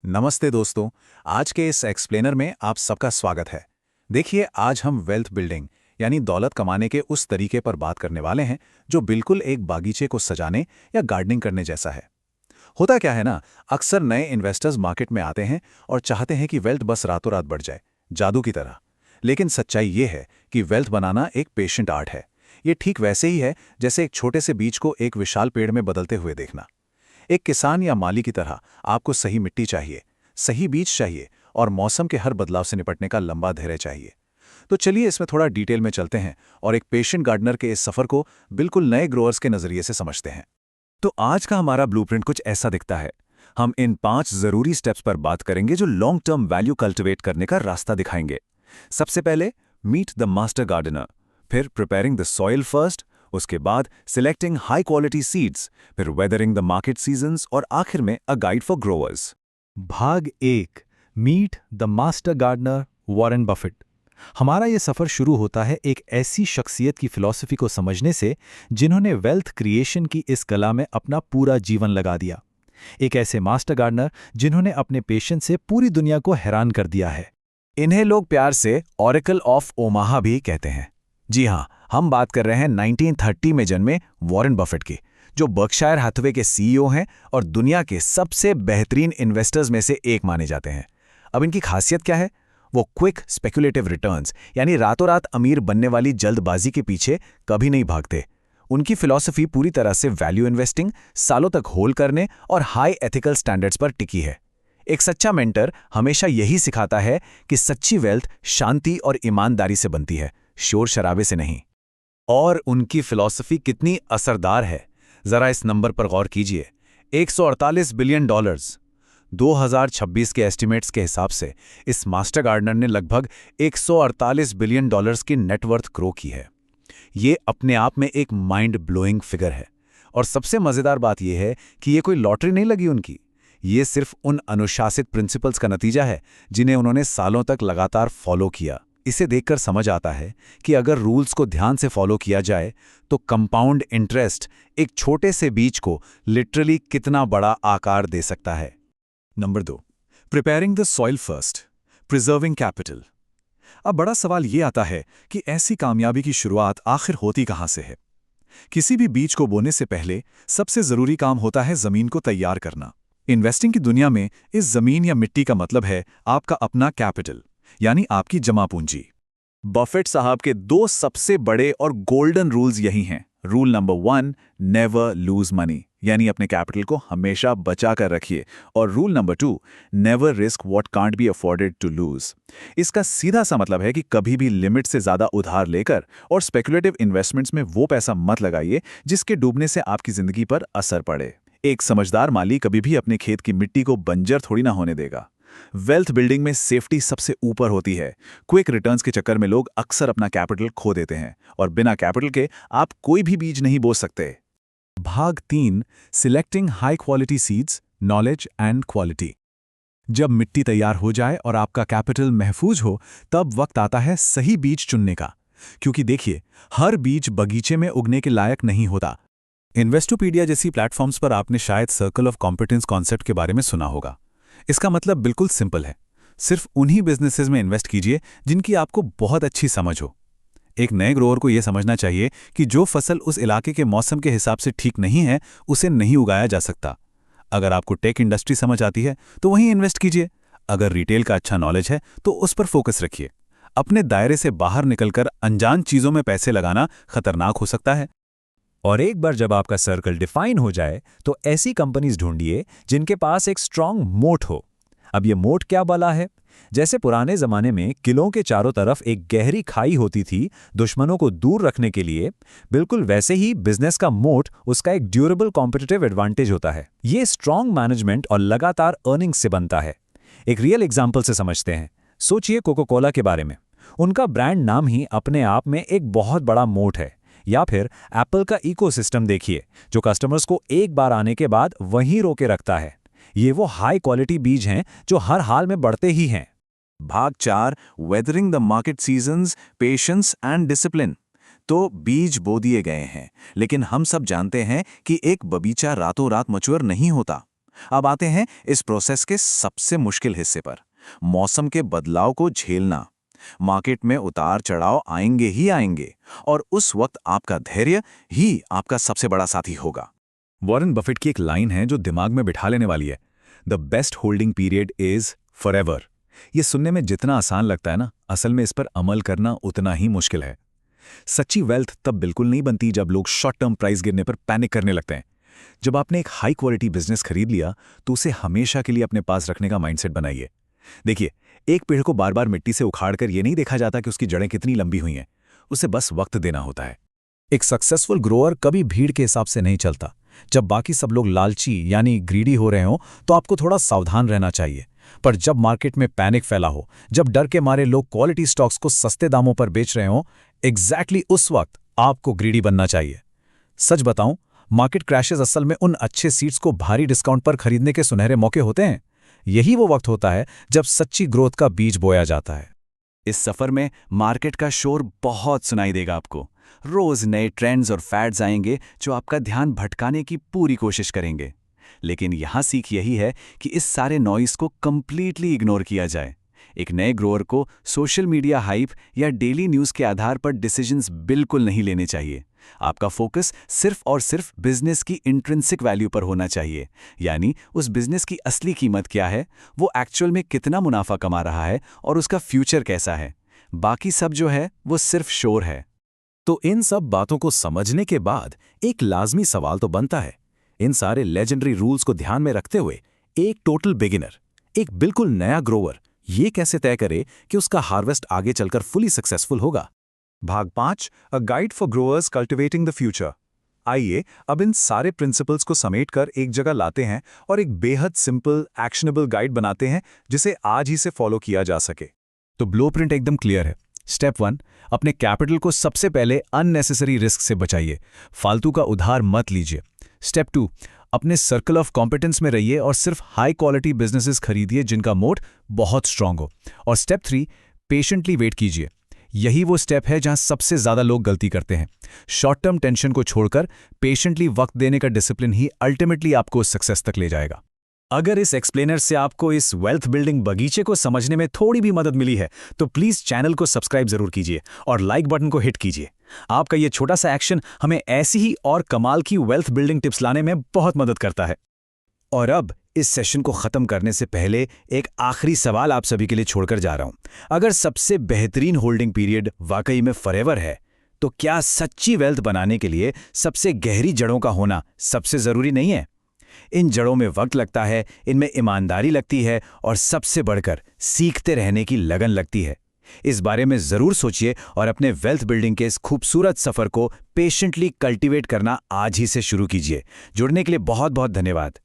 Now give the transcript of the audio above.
नमस्ते दोस्तों। आज के इस एक्सप्लेनर में आप सबका स्वागत है। देखिए, आज हम वेल्थ बिल्डिंग यानी दौलत कमाने के उस तरीके पर बात करने वाले हैं जो बिल्कुल एक बागीचे को सजाने या गार्डनिंग करने जैसा है। होता क्या है ना, अक्सर नए इन्वेस्टर्स मार्केट में आते हैं और चाहते हैं कि वेल्थ बस रातों रात बढ़ जाए, जादू की तरह। लेकिन सच्चाई ये है कि वेल्थ बनाना एक पेशेंट आर्ट है। ये ठीक वैसे ही है जैसे एक छोटे से बीज को एक विशाल पेड़ में बदलते हुए देखना। एक किसान या माली की तरह आपको सही मिट्टी चाहिए, सही बीज चाहिए और मौसम के हर बदलाव से निपटने का लंबा धैर्य चाहिए। तो चलिए इसमें थोड़ा डिटेल में चलते हैं और एक पेशेंट गार्डनर के इस सफर को बिल्कुल नए ग्रोअर्स के नजरिए से समझते हैं। तो आज का हमारा ब्लूप्रिंट कुछ ऐसा दिखता है। हम इन 5 जरूरी स्टेप्स पर बात करेंगे जो लॉन्ग टर्म वैल्यू कल्टिवेट करने का रास्ता दिखाएंगे। सबसे पहले मीट द मास्टर गार्डनर, फिर प्रिपेयरिंग द सॉइल फर्स्ट, उसके बाद सिलेक्टिंग हाई क्वालिटी सीड्स, फिर वेदरिंग द मार्केट सीजन्स और आखिर में अ गाइड फॉर ग्रोअर्स। भाग 1, meet the master gardener, Warren Buffett. हमारा ये सफ़र शुरू होता है एक ऐसी शख्सियत की फ़िलॉसफ़ी को समझने से जिन्होंने वेल्थ क्रिएशन की इस कला में अपना पूरा जीवन लगा दिया। एक ऐसे मास्टर गार्डनर जिन्होंने अपने पेशेंस से पूरी दुनिया को हैरान कर दिया है। इन्हें लोग प्यार से ऑरेकल ऑफ ओमाहा भी कहते हैं। जी हाँ, हम बात कर रहे हैं 1930 में जन्मे वॉरेन बफेट की, जो बर्कशायर हैथवे के सीईओ हैं और दुनिया के सबसे बेहतरीन इन्वेस्टर्स में से एक माने जाते हैं। अब इनकी खासियत क्या है? वो क्विक स्पेकुलेटिव रिटर्न्स यानी रातों रात अमीर बनने वाली जल्दबाजी के पीछे कभी नहीं भागते। उनकी फिलॉसफी पूरी तरह से वैल्यू इन्वेस्टिंग, सालों तक होल्ड करने और हाई एथिकल स्टैंडर्ड्स पर टिकी है। एक सच्चा मेंटर हमेशा यही सिखाता है कि सच्ची वेल्थ शांति और ईमानदारी से बनती है, शोर शराबे से नहीं। और उनकी फिलॉसफी कितनी असरदार है, जरा इस नंबर पर गौर कीजिए। 148 बिलियन डॉलर्स। 2026 के एस्टिमेट्स के हिसाब से इस मास्टर गार्डनर ने लगभग 148 बिलियन डॉलर्स की नेटवर्थ ग्रो की है। ये अपने आप में एक माइंड ब्लोइंग फिगर है। और सबसे मजेदार बात यह है कि ये कोई लॉटरी नहीं लगी उनकी। ये सिर्फ उन अनुशासित प्रिंसिपल्स का नतीजा है जिन्हें उन्होंने सालों तक लगातार फॉलो किया। इसे देखकर समझ आता है कि अगर रूल्स को ध्यान से फॉलो किया जाए तो कंपाउंड इंटरेस्ट एक छोटे से बीज को लिटरली कितना बड़ा आकार दे सकता है। Number 2, preparing the soil first, preserving capital. अब बड़ा सवाल ये आता है कि ऐसी कामयाबी की शुरुआत आखिर होती कहां से है? किसी भी बीज को बोने से पहले सबसे जरूरी काम होता है जमीन को तैयार करना। इन्वेस्टिंग की दुनिया में इस जमीन या मिट्टी का मतलब है आपका अपना कैपिटल, यानी आपकी जमा पूंजी। बफेट साहब के 2 सबसे बड़े और गोल्डन रूल्स यही हैं। Rule number 1, never lose money, यानी अपने कैपिटल को हमेशा बचा कर रखिए। और rule number 2, never risk what can't be afforded to lose. इसका सीधा सा मतलब है कि कभी भी लिमिट से ज्यादा उधार लेकर और स्पेकुलेटिव इन्वेस्टमेंट्स में वो पैसा मत लगाइए जिसके डूबने से आपकी जिंदगी पर असर पड़े। एक समझदार माली कभी भी अपने खेत की मिट्टी को बंजर थोड़ी ना होने देगा। वेल्थ बिल्डिंग में सेफ्टी सबसे ऊपर होती है। क्विक रिटर्न्स के चक्कर में लोग अक्सर अपना कैपिटल खो देते हैं और बिना कैपिटल के आप कोई भी बीज नहीं बो सकते। भाग 3, selecting high quality seeds, knowledge and quality. जब मिट्टी तैयार हो जाए और आपका कैपिटल महफूज हो, तब वक्त आता है सही बीज चुनने का। क्योंकि देखिए, हर बीज बगीचे में उगने के लायक नहीं होता। इन्वेस्टोपीडिया जैसी प्लेटफॉर्म्स पर आपने शायद सर्कल ऑफ कॉम्पिटेंस कॉन्सेप्ट के बारे में सुना होगा। इसका मतलब बिल्कुल सिंपल है, सिर्फ उन्हीं बिजनेसेस में इन्वेस्ट कीजिए जिनकी आपको बहुत अच्छी समझ हो। एक नए ग्रोअर को यह समझना चाहिए कि जो फसल उस इलाके के मौसम के हिसाब से ठीक नहीं है, उसे नहीं उगाया जा सकता। अगर आपको टेक इंडस्ट्री समझ आती है तो वहीं इन्वेस्ट कीजिए। अगर रिटेल का अच्छा नॉलेज है तो उस पर फोकस रखिए। अपने दायरे से बाहर निकलकर अनजान चीजों में पैसे लगाना खतरनाक हो सकता है। और एक बार जब आपका सर्कल डिफाइन हो जाए तो ऐसी कंपनीज ढूंढिए जिनके पास एक स्ट्रांग मोट हो। अब ये मोट क्या वाला है? जैसे पुराने जमाने में किलों के चारों तरफ एक गहरी खाई होती थी दुश्मनों को दूर रखने के लिए, बिल्कुल वैसे ही बिजनेस का मोट उसका एक ड्यूरेबल कॉम्पिटिटिव एडवांटेज होता है। ये स्ट्रांग मैनेजमेंट और लगातार अर्निंग्स से बनता है। एक रियल एग्जाम्पल से समझते हैं। सोचिए कोको कोला के बारे में। उनका ब्रांड नाम ही अपने आप में एक बहुत बड़ा मोट है। या फिर एप्पल का इकोसिस्टम देखिए, जो कस्टमर्स को एक बार आने के बाद वहीं रोके रखता है। ये वो हाई क्वालिटी बीज हैं जो हर हाल में बढ़ते ही हैं। भाग 4, weathering the market seasons, patience and discipline. तो बीज बो दिए गए हैं, लेकिन हम सब जानते हैं कि एक बगीचा रातों रात मैच्योर नहीं होता। अब आते हैं इस प्रोसेस के सबसे मुश्किल हिस्से पर, मौसम के बदलाव को झेलना। मार्केट में उतार चढ़ाव आएंगे ही आएंगे और उस वक्त आपका धैर्य ही आपका सबसे बड़ा साथी होगा। वॉरेन बफेट की एक लाइन है जो दिमाग में बिठा लेने वाली है, the best holding period is forever. ये सुनने में जितना आसान लगता है ना, असल में इस पर अमल करना उतना ही मुश्किल है। सच्ची वेल्थ तब बिल्कुल नहीं बनती जब लोग शॉर्ट टर्म प्राइस गिरने पर पैनिक करने लगते हैं। जब आपने एक हाई क्वालिटी बिजनेस खरीद लिया तो उसे हमेशा के लिए अपने पास रखने का माइंडसेट बनाइए। देखिए, एक पेड़ को बार बार मिट्टी से उखाड़कर यह नहीं देखा जाता कि उसकी जड़ें कितनी लंबी हुई हैं, उसे बस वक्त देना होता है। एक सक्सेसफुल ग्रोअर कभी भीड़ के हिसाब से नहीं चलता। जब बाकी सब लोग लालची यानी ग्रीडी हो रहे हों तो आपको थोड़ा सावधान रहना चाहिए, पर जब मार्केट में पैनिक फैला हो, जब डर के मारे लोग क्वालिटी स्टॉक्स को सस्ते दामों पर बेच रहे हों, एग्जैक्टली उस वक्त आपको ग्रीडी बनना चाहिए। सच बताऊं, मार्केट क्रैशेस असल में उन अच्छे सीट्स को भारी डिस्काउंट पर खरीदने के सुनहरे मौके होते हैं। यही वो वक्त होता है जब सच्ची ग्रोथ का बीज बोया जाता है। इस सफर में मार्केट का शोर बहुत सुनाई देगा आपको। रोज नए ट्रेंड्स और फैड्स आएंगे जो आपका ध्यान भटकाने की पूरी कोशिश करेंगे। लेकिन यहां सीख यही है कि इस सारे नॉइस को कंप्लीटली इग्नोर किया जाए। एक नए ग्रोअर को सोशल मीडिया हाइप या डेली न्यूज़ के आधार पर डिसीजंस बिल्कुल नहीं लेने चाहिए। आपका फोकस सिर्फ और सिर्फ बिजनेस की इंट्रिंसिक वैल्यू पर होना चाहिए, यानी उस बिजनेस की असली कीमत क्या है, वो एक्चुअल में कितना मुनाफा कमा रहा है और उसका फ्यूचर कैसा है। बाकी सब जो है वो सिर्फ शोर है। तो इन सब बातों को समझने के बाद एक लाजमी सवाल तो बनता है, इन सारे लेजेंडरी रूल्स को ध्यान में रखते हुए एक टोटल बिगिनर, एक बिल्कुल नया ग्रोवर ये कैसे तय करे कि उसका हार्वेस्ट आगे चलकर फुली सक्सेसफुल होगा। भाग 5, अ guide for growers cultivating the future. आइए अब इन सारे प्रिंसिपल्स को समेटकर एक जगह लाते हैं और एक बेहद सिंपल एक्शनेबल गाइड बनाते हैं जिसे आज ही से फॉलो किया जा सके। तो ब्लूप्रिंट एकदम क्लियर है। स्टेप 1, अपने कैपिटल को सबसे पहले अननेसेसरी रिस्क से बचाइए, फालतू का उधार मत लीजिए। स्टेप 2, अपने सर्कल ऑफ कॉम्पिटेंस में रहिए और सिर्फ हाई क्वालिटी बिजनेसेस खरीदिए जिनका मोट बहुत स्ट्रांग हो। और स्टेप 3, पेशेंटली वेट कीजिए। यही वो स्टेप है जहां सबसे ज्यादा लोग गलती करते हैं। शॉर्ट टर्म टेंशन को छोड़कर पेशेंटली वक्त देने का डिसिप्लिन ही अल्टीमेटली आपको सक्सेस तक ले जाएगा। अगर इस एक्सप्लेनर से आपको इस वेल्थ बिल्डिंग बगीचे को समझने में थोड़ी भी मदद मिली है तो प्लीज चैनल को सब्सक्राइब जरूर कीजिए और लाइक बटन को हिट कीजिए। आपका ये छोटा सा एक्शन हमें ऐसी ही और कमाल की वेल्थ बिल्डिंग टिप्स लाने में बहुत मदद करता है। और अब इस सेशन को खत्म करने से पहले एक आखिरी सवाल आप सभी के लिए छोड़कर जा रहा हूं। अगर सबसे बेहतरीन होल्डिंग पीरियड वाकई में फॉरएवर है, तो क्या सच्ची वेल्थ बनाने के लिए सबसे गहरी जड़ों का होना सबसे जरूरी नहीं है? इन जड़ों में वक्त लगता है, इनमें ईमानदारी लगती है और सबसे बढ़कर सीखते रहने की लगन लगती है। इस बारे में जरूर सोचिए और अपने वेल्थ बिल्डिंग के इस खूबसूरत सफर को पेशेंटली कल्टीवेट करना आज ही से शुरू कीजिए। जुड़ने के लिए बहुत बहुत धन्यवाद।